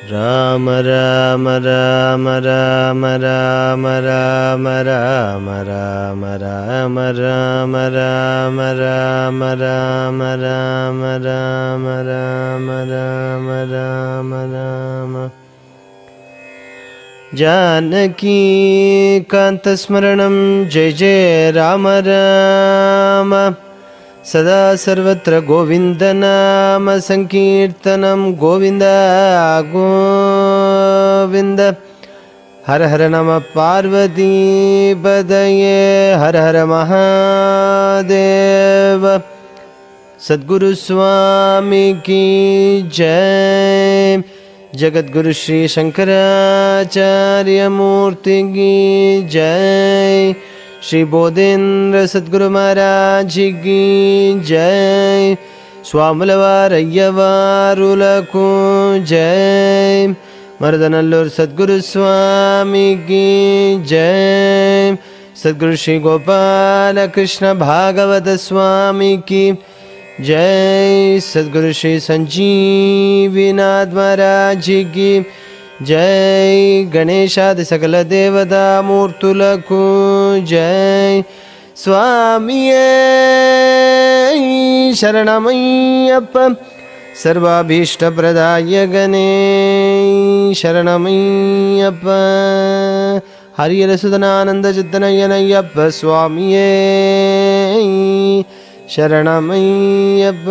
राम राम राम राम राम राम राम राम राम राम राम राम राम राम राम राम राम राम राम जानकी कांतस्मरणं जय जय राम राम सदा सर्वत्र गोविंद नाम संकीर्तनं गोविंद गोविंद हर हर नमः पार्वती पदये हर हर महादेव सद्गुरु स्वामी की जय जगद्गुरु श्री शंकराचार्य मूर्ति की जय श्री बोधेन्द्र सद्गुरु महाराज की जय स्वामुलवारय्यवारुलकु जय मरदनल्लूर सद्गुरु स्वामी की जय सद्गुरु श्री गोपाल कृष्ण भागवत स्वामी की जय सद्गुरु श्री संजीवीनाथ महाराज की जय गणेशादि सकल देवता मूर्तुलकु जय स्वामिये शरणमय्यप्प सर्वाभीष्टप्रदाय गणे शरणमय्यप्प हरिहरसुतनानन्दचित्तनयनय्यप्प स्वामिये शरणमय्यप्प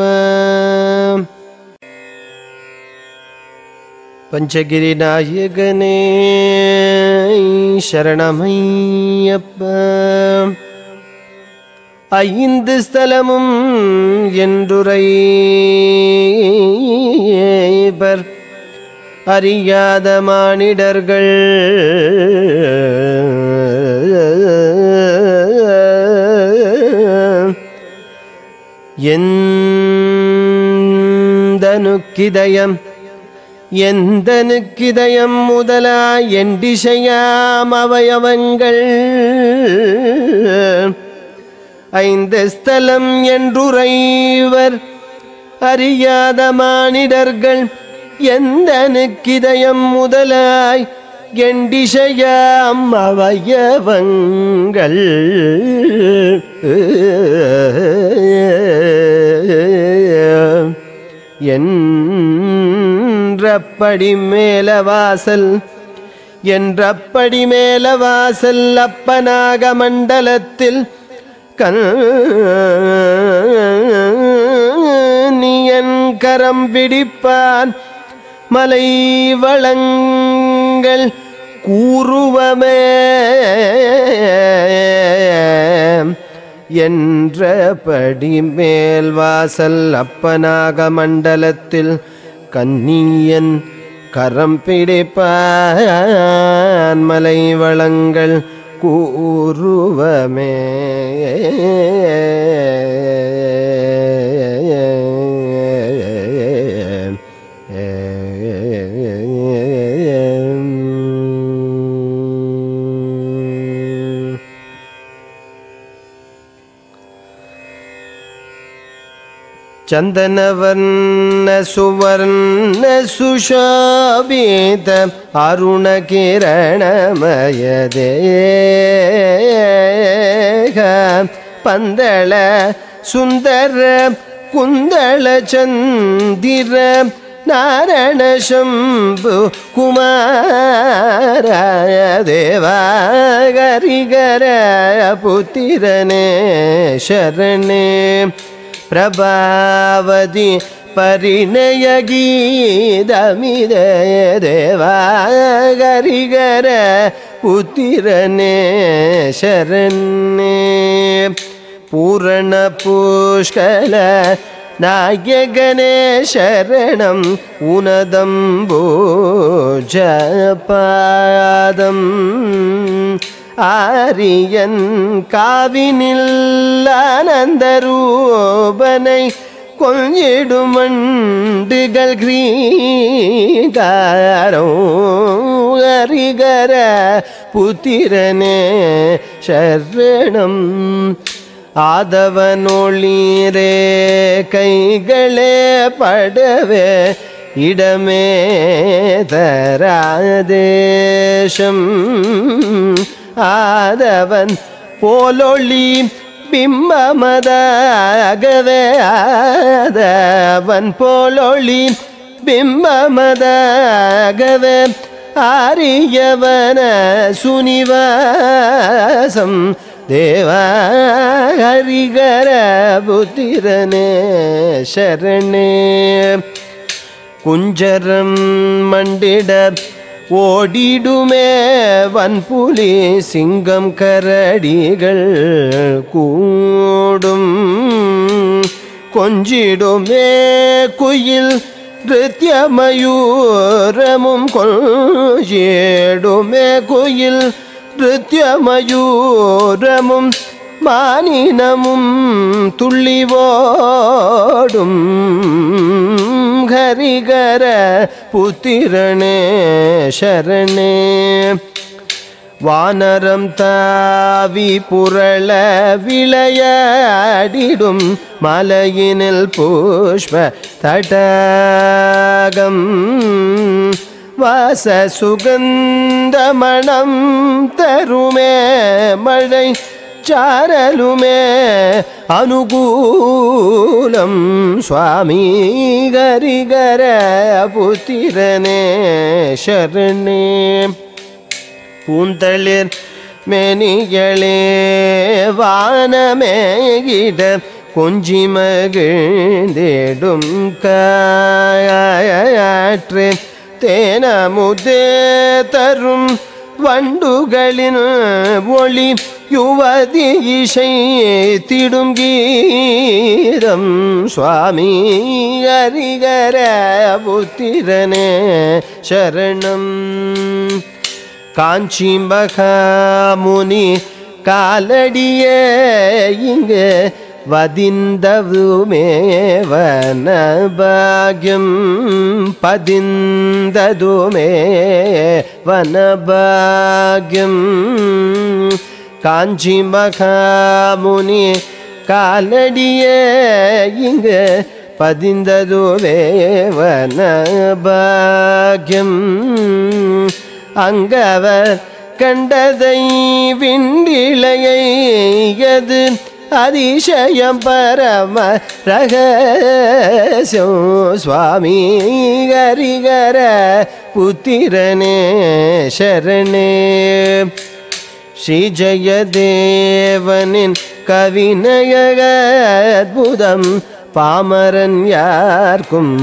पंचगिरिनायकने शरणमय्यप्प ஐந்து ஸ்தலமும் என்றுரைப்பர் அறியாத மானிடர்கள் எந்தனுக்கிதயம் முதலா எண்டிசையாம் அவயவங்கள் ஐந்து ஸ்தலம் என்றுரைவர் அறியாத மானிடர்கள் எந்தனுக்கிதயம் முதலாய் எண்டிசையாம் அவயவங்கள் என்றப்படி மேலவாசல் அப்பனாக மண்டலத்தில் கண்ணியன் கரம் பிடிப்பான் மலை வளங்கள் கூறுவமே என்றபடி மேல் வாசல் அப்பனாக மண்டலத்தில் கண்ணியன் கரம் பிடிப்பான் மலை வளங்கள் கூறுவமே चंदनवर्ण सुवर्ण सुशोभित अरुण किरणमय देह पंदल सुंदर कुंदल चंदिर नारायण शंभु कुमार देवा गरिगर पुतिरने शरणे प्रभावती परिणय गीतमिदे देवा गरिगर पुतिरने शरणे पूर्ण पुष्कल नायकने शरणं उनदम्बोजपादम् आर्यन काविनिल आनंदरूपனை கொஞ்சிடுமண்டுகள் கிரீகாரோ ஹரிகர புத்திரனே சரணம் ஆதவனொளிரே கைகளே படவே இடமே தராதேசம் ஆதவன் போலொளி பிம்பமதாகவே ஆதவன் போலொளி பிம்பமதாகவே ஆரியவன சுனிவாசம் தேவா ஹரிகர புத்திரனே சரணே குஞ்சரம் மண்டிட ஓடிடுமே வன்புலி சிங்கம் கரடிகள் கூடும் கொஞ்சிடுமே குயில் நிருத்யமயூரமும் கொஞ்சிடுமே குயில் நிருத்யமயூரமும் மானினமும் துள்ளிவோடும் ஹரிகர புத்திரனே சரணே வானரம் தாவி புரள விளையாடிடும் மலையினில் புஷ்ப தடாகம் வாச சுகந்தமணம் தருமே மழை சாரலுமே அனுகூலம் சுவாமி ஹரிகர புத்திரனே சரணே பூந்தளிர் மெனிகளே வானமேகிட கொஞ்சி மகிழ்ந்திடும் காற்று தேனமுதே தரும் வண்டுகளின் ஒளி யுவதி இசை திடும் கீதம் சுவாமி ஹரிகர புத்திரனே சரணம் காஞ்சி மகாமுனி காலடிய இங்கு வதிந்தவுமே வனபாகியம் பதிந்ததுமே வனபாகியம் காஞ்சி மகாமுனி காலடிய இங்கு பதிந்ததுவே வனபாகியம் அங்கவர் கண்டதை விண்டிளையது அதிசயம் பரம ரகசியம் சுவாமி ஹரிகர புத்திரனே சரணே ஸ்ரீ ஜெயதேவனின் கவிநய அற்புதம் பாமரன் யார்க்கும்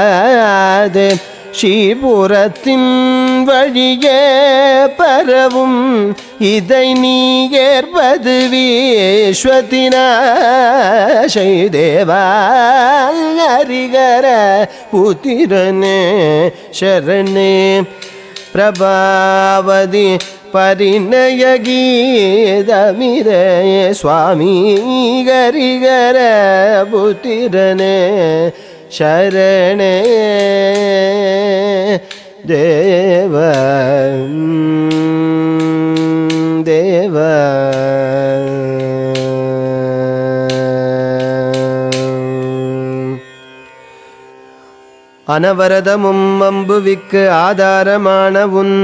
வராது ஸ்ரீபுரத்தின் வழியே பரவும் இதை நீ ஏற்பது விஸ்வத்தினாசை தேவா ஹரிகர புத்திரனே சரணே பிரபாவதி பரிணய கீதமிரே சுவாமி ஹரிகர புத்திரனே சரணே தேவ தேவ அனவரதமும் அம்புவிக்கு ஆதாரமான உன்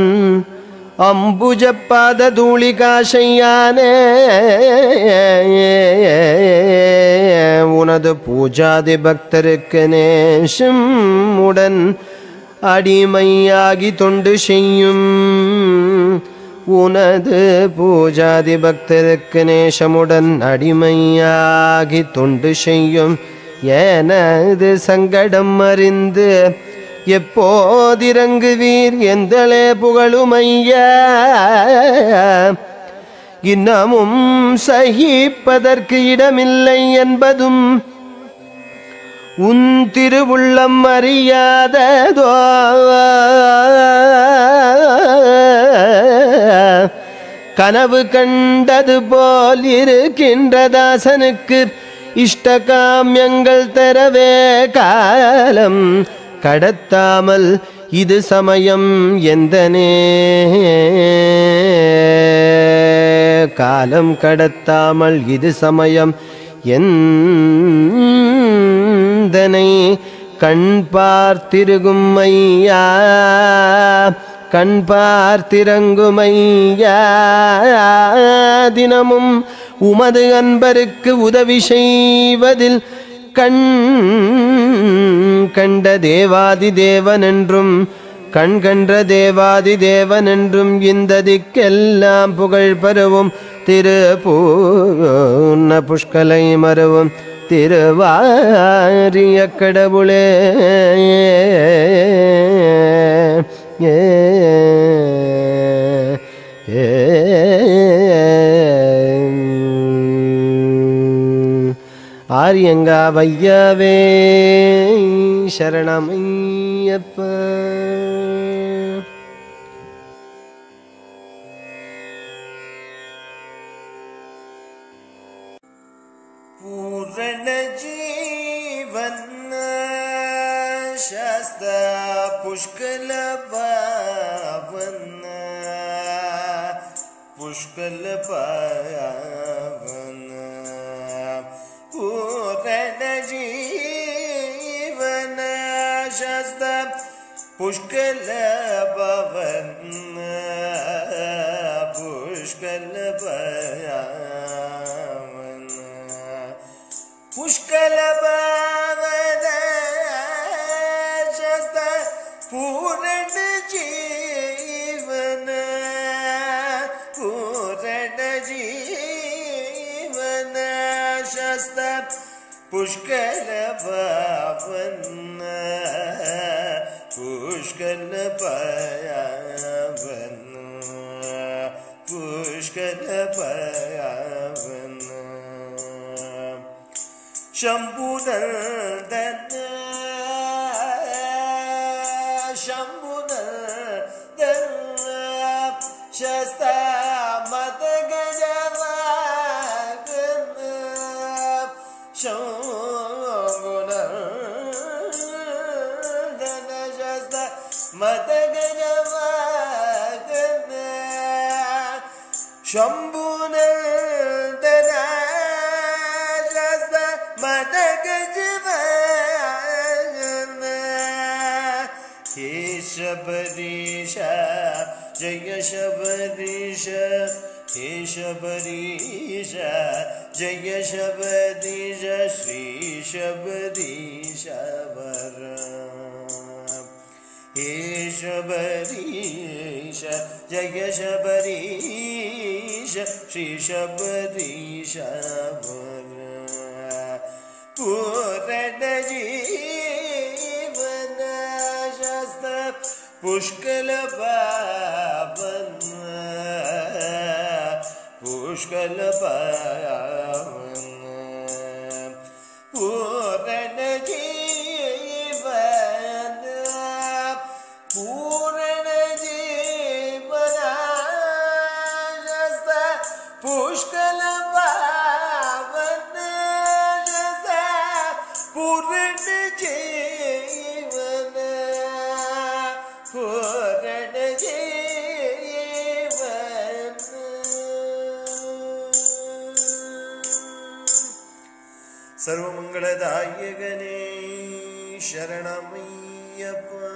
அம்புஜப்பாத தூளிகாசையானே உனது பூஜாதி பக்தருக்கு நேசம் உடன் அடிமையாகி தொண்டு செய்யும் உனது பூஜாதி பக்தருக்கு நேசமுடன் அடிமையாகி தொண்டு செய்யும் எனது சங்கடம் அறிந்து எப்போதிறங்குவீர் எந்தளே புகழுமையா இன்னமும் சகிப்பதற்கு இடமில்லை என்பதும் உன் திருவுள்ளம் அறியாததோ கனவு கண்டது போல் இருக்கின்ற தாசனுக்கு இஷ்டகாமியங்கள் தரவே காலம் கடத்தாமல் இது சமயம் எந்தனே காலம் கடத்தாமல் இது சமயம் எந்தனை கண் பார்த்திருகும் ஐயா கண் பார்த்திறங்கும் ஐயா தினமும் உமது அன்பருக்கு உதவி செய்வதில் கண் கண்ட தேவாதி தேவனென்றும் கண் கன்ற தேவாதி தேவனென்றும் இந்த திக்கெல்லாம் புகழ் பரவும் திருப்பூர்ண புஷ்கலை மரவும் திருவாரிய கடவுளே ஆரியங்கா வையவே சரணமையப்ப. पूर्ण जीवन शास्त्र पुष्कल पावन पुष्कल पावन पूर्ण जीवन शास्त्र पुष्कल पावन पुष्कल पावन पुष्कल पावन शास्त्र पूर्ण जीवन पूर्ण जीवन शास्त्र पुष्कल पावन पुष्कल पावन पुष्कल पावन शंभुनंदन शंभुनंदन शस्ता मत गजवागन शंभुनंदन शस्ता मत गजवागन शंभुनंदन मद गजवागन हे शबरीश जय शबरीश हे शबरीश जय शबरीश श्री शबरीश वर हे शबरीश जय शबरीश श्री शबरीश वर पूर्ण जीवन शास्त्र पुष्कल पावन पुष्कल पावन पूर्ण जीवन पूर्ण जीवन शास्त्र पुष्कल पूर्ण जीवन पूर्ण जीवन सर्वमंगलदायकने शरणमय्यप्पा.